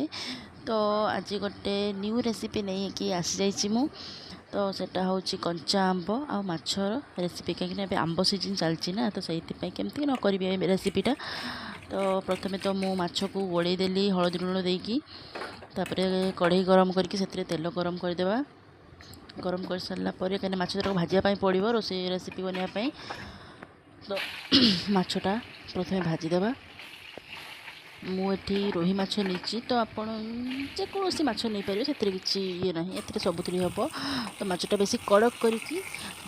ରେସିपି। तो आज गोटे न्यू रेसिपी नहीं कि आसी जाइए मु तो सेटा हूँ कंचा आंब आ माछर रेसिपी कहीं आंब सीजन चलती ना तो से केमती न करी रेसिपीटा। तो प्रथमे तो मु माछ को गोड़े देली हलदी लुण देकी कढ़ई गरम करके तेल गरम करदेवा। गरम कर सारा पर कहीं माछ भाजापी पड़ो रोसे रेसिपी बनाई। तो माछटा प्रथमे भाजीदेवा। मुझे रोही माछ नहीं तो आपण जेकोसी माछ नहीं पारे से किसी ये ना ए सबुथ हम। तो माछटा बेसी कड़क करके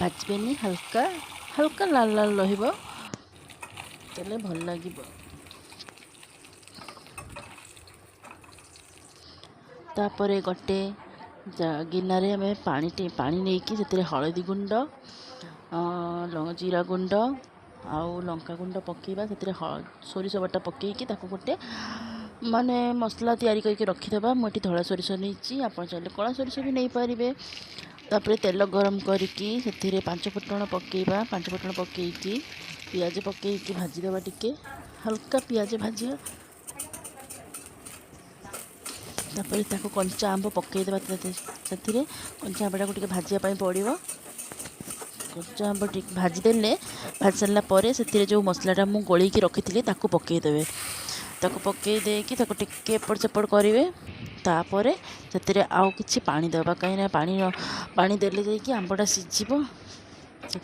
भाजबेनी हल्का हल्का लाल लाल रही भल लगे। तापर गोटे गिनारे आम पानी नहीं कि हलदी गुंड जीरा गुंड आउ लंका गुंड पकेबा से सोरिष बटा पकईकी गोटे माने मसला तैयारी करके रखीदे। मुझे धला सोरिष नहीं आप चाहिए कला सोरिष भी नहीं पारे। तापर तेल गरम करके से 5 फुटण पकेबा। 5 फुटण पकईकी पियाज पकईकी भाजीदेवा टिके हल्का पियाज भाजिया। तापर ताको कंचा आंब पकईदेवा से कंचा आंबटा को भाजापी पड़ो। कंचा आंब भाजीदेले भाजी सारा पर से जो मसलाटा मुझे गोलैकी रखी पकईदेवे। पकई देकी टिके एपट सेपट करेंगे। तापर से आउ कि पानी देवा कहीं पानी देले जाकि आंबटा सीझिबो से।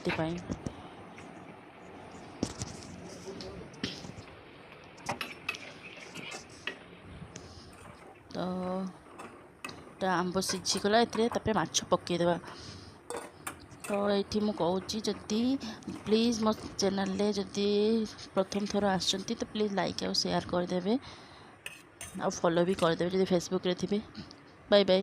तो आंब सीझीगला ए माछ पकईदेवा। तो ये मुझे कहूँ जदि प्लीज़ मो चैनल जदि प्रथम थर आसचंती तो प्लीज़ लाइक और शेयर करदे आ फॉलो भी करदे जब फेसबुक रे थे। Bye bye.